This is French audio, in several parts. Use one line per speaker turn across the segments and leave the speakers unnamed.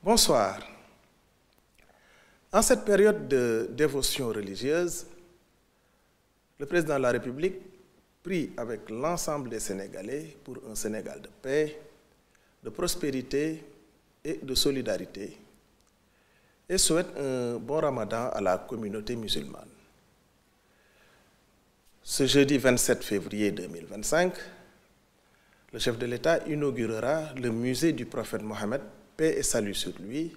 Bonsoir. En cette période de dévotion religieuse, le président de la République prie avec l'ensemble des Sénégalais pour un Sénégal de paix, de prospérité et de solidarité et souhaite un bon Ramadan à la communauté musulmane. Ce jeudi 27 février 2025, le chef de l'État inaugurera le musée du prophète Mohammed, paix et salut sur lui,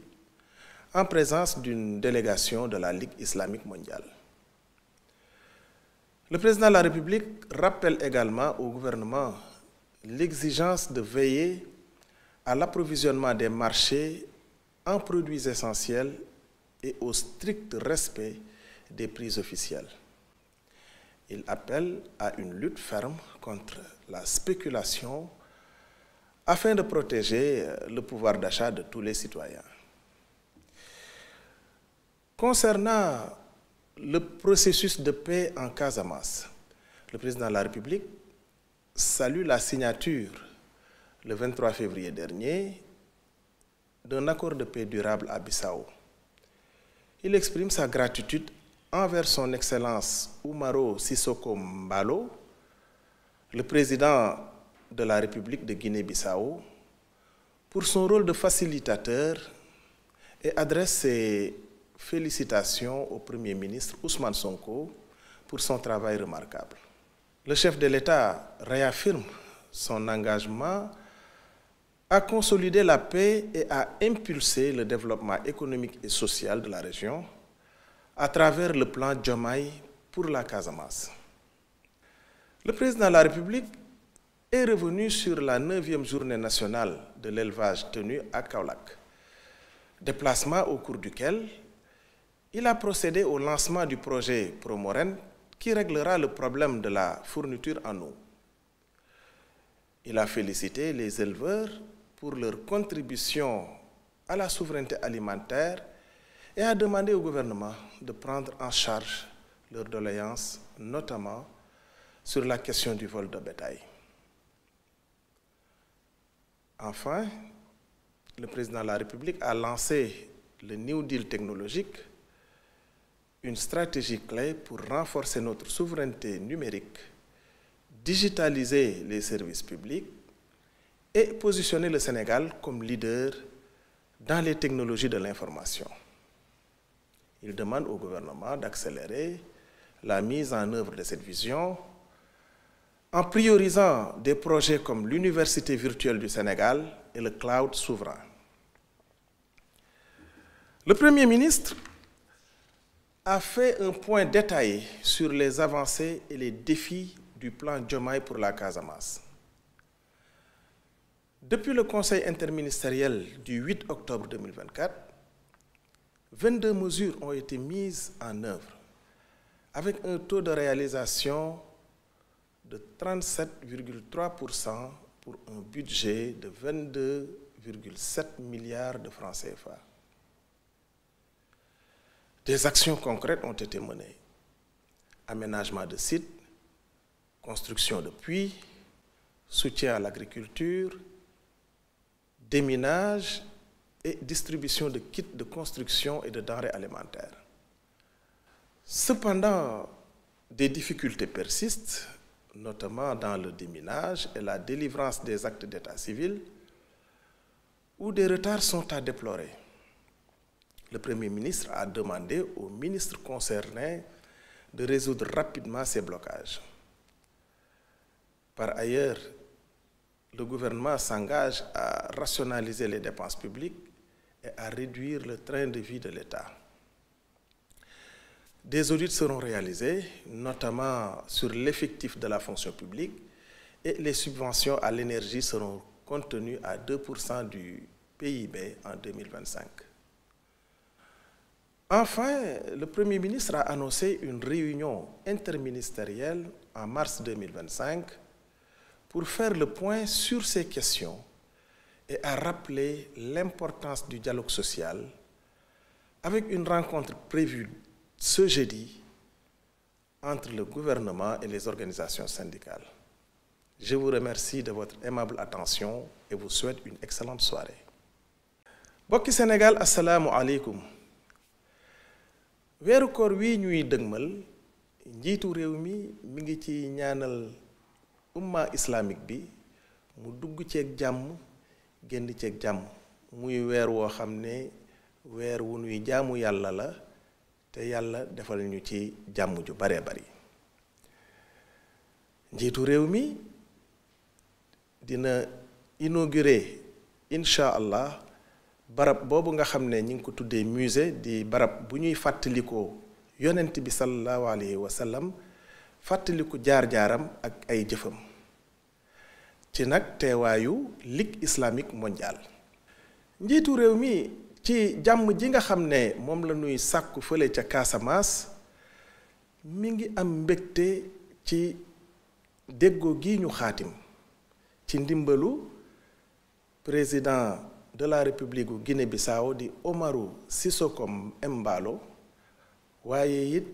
en présence d'une délégation de la Ligue islamique mondiale. Le président de la République rappelle également au gouvernement l'exigence de veiller à l'approvisionnement des marchés en produits essentiels et au strict respect des prix officiels. Il appelle à une lutte ferme contre la spéculation afin de protéger le pouvoir d'achat de tous les citoyens. Concernant le processus de paix en Casamance, le président de la République salue la signature le 23 février dernier d'un accord de paix durable à Bissau. Il exprime sa gratitude envers son Excellence Umaro Sissoko Mbalo, le président de la République de Guinée-Bissau, pour son rôle de facilitateur et adresse ses félicitations au Premier ministre Ousmane Sonko pour son travail remarquable. Le chef de l'État réaffirme son engagement à consolider la paix et à impulser le développement économique et social de la région à travers le plan Diomaye pour la Casamance. Le président de la République est revenu sur la 9e journée nationale de l'élevage tenue à Kaolack, déplacement au cours duquel il a procédé au lancement du projet Promoren qui réglera le problème de la fourniture en eau. Il a félicité les éleveurs pour leur contribution à la souveraineté alimentaire et a demandé au gouvernement de prendre en charge leurs doléances, notamment sur la question du vol de bétail. Enfin, le président de la République a lancé le New Deal technologique, une stratégie clé pour renforcer notre souveraineté numérique, digitaliser les services publics et positionner le Sénégal comme leader dans les technologies de l'information. Il demande au gouvernement d'accélérer la mise en œuvre de cette vision en priorisant des projets comme l'Université virtuelle du Sénégal et le cloud souverain. Le Premier ministre a fait un point détaillé sur les avancées et les défis du plan Diomaye pour la Casamance. Depuis le Conseil interministériel du 8 octobre 2024, 22 mesures ont été mises en œuvre, avec un taux de réalisation de 37,3% pour un budget de 22,7 milliards de francs CFA. Des actions concrètes ont été menées. Aménagement de sites, construction de puits, soutien à l'agriculture, déminage et distribution de kits de construction et de denrées alimentaires. Cependant, des difficultés persistent, notamment dans le déminage et la délivrance des actes d'état civil, où des retards sont à déplorer. Le Premier ministre a demandé aux ministres concernés de résoudre rapidement ces blocages. Par ailleurs, le gouvernement s'engage à rationaliser les dépenses publiques et à réduire le train de vie de l'État. Des audits seront réalisés, notamment sur l'effectif de la fonction publique, et les subventions à l'énergie seront contenues à 2% du PIB en 2025. Enfin, le Premier ministre a annoncé une réunion interministérielle en mars 2025 pour faire le point sur ces questions et a rappelé l'importance du dialogue social avec une rencontre prévue ce jeudi entre le gouvernement et les organisations syndicales. Je vous remercie de votre aimable attention et vous souhaite une excellente soirée. bokki Sénégal asalaamu aleykum weeru koor wi ñuy dëgmal njiitu réew mi ngi ci ñaanal umma islamique bi mu dugg ceeg jàmm génn ceeg jàmm muy weer woo xam ne weer wu nuy jaamu yàlla la te yàlla defal ñu ci jàmm ju bare bari njiitu réew mi dina inauguré incha allah barab boobu nga xam ne ñi ngi ko tuddee musée di barab bu ñuy fàttalikoo yonent bi sallallahu alayhi wa sallam fàttaliku jaar-jaaram ak ay jëfam ci nag teewaayu Ligue islamique mondiale njiitu réew mi ci jàmm ji nga xam ne moom la ñuy sàkku fële ca Casamance mi ngi am mbégte ci déggoo gi ñu xaatim ci ndimbalu président de la république gu Guinée-Bissau di Umaru Sissoco Embalo waaye it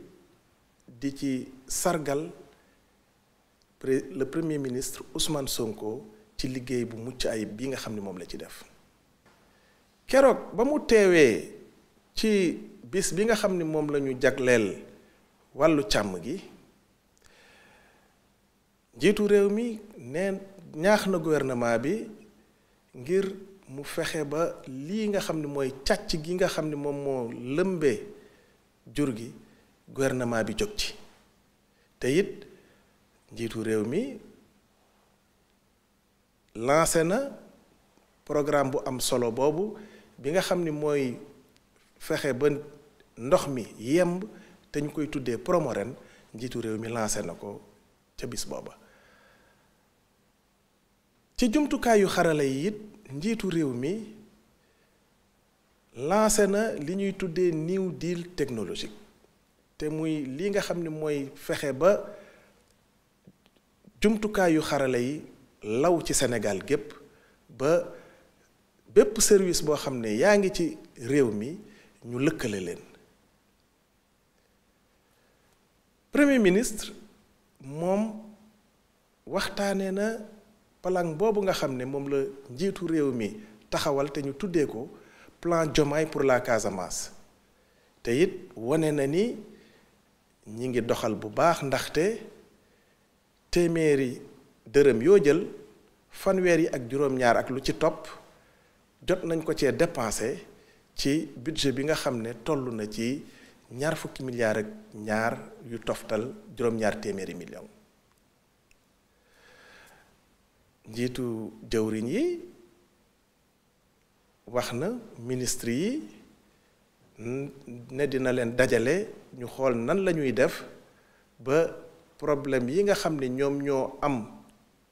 di ci sargal le premier ministre Ousmane Sonko ci liggéey bu mucc ayib bi nga xam ne moom la ci def keroog ba mu teewee ci bis bi nga xam ne moom la ñu jagleel wàllu càmm gi njiitu réew mi neen ñaax na gouvernement bi ngir mu fexe ba lii nga xam ne mooy càcc gi nga xam ne moom moo lëmbee jur gi gouvernement bi jóg ci te it njiitu réew mi lancé na programme bu am solo boobu bi nga xam ni mooy fexe ba ndox mi yemb te ñu koy tuddee Promoren njiitu réew mi lancé na ko ca bis booba ci jumtukaayu xarala yi it njiitu réew mi lancé na li ñuy tuddee New Deal technologique te muy li nga xam ne mooy fexe ba jumtukaayu xarala yi law ci Sénégal gépp ba bépp service boo xam ne yaa ngi ci réew mi ñu lëkkale leen premier ministre moom waxtaane na plan boobu nga xam ne moom la njiitu réew mi taxawal te ñu tuddee ko plan Diomaye pour la Casamance te it wane na ni ñi ngi doxal bu baax ndaxte téeméeri dërëm yoo jël fanweer yi ak juróom-ñaar ak lu ci topp jot nañ ko cee dépensé ci budget bi nga xam ne toll na ci ñaar fukki milliards ak ñaar yu toftal juróom-ñaar téeméeri million njiitu jëwriñ yi wax na ministre yi ne dina leen dajale ñu xool nan la ñuy def ba problème yi nga xam ne ñoom ñoo am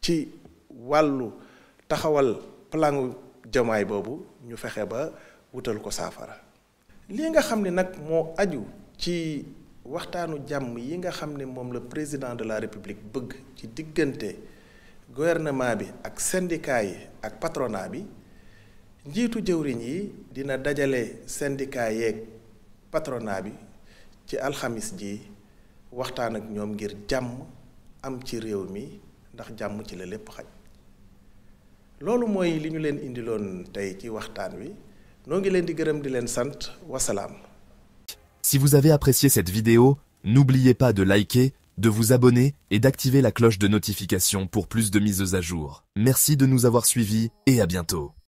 ci wàllu taxawal planu Diomaye boobu ñu fexe ba wutal ko saafara li nga xam ne nag moo aju ci waxtaanu jàmm yi nga xam ne moom la président de la république bëgg ci diggante gouvernement bi ak syndicat yi ak patronat bi njiitu jëwriñ yi dina dajale syndicat yeeg patronat bi ci alxamis ji waxtaan ak ñoom ngir jàmm am ci réew mi ndax jàmm ci la lépp xaj loolu mooy li ñu leen indiloon tey ci waxtaan wi noo ngi leen di gërëm di leen sant wasalaam.
Si vous avez apprécié cette vidéo, n'oubliez pas de liker, de vous abonner et d'activer la cloche de notification pour plus de mises à jour. Merci de nous avoir suivis et à bientôt.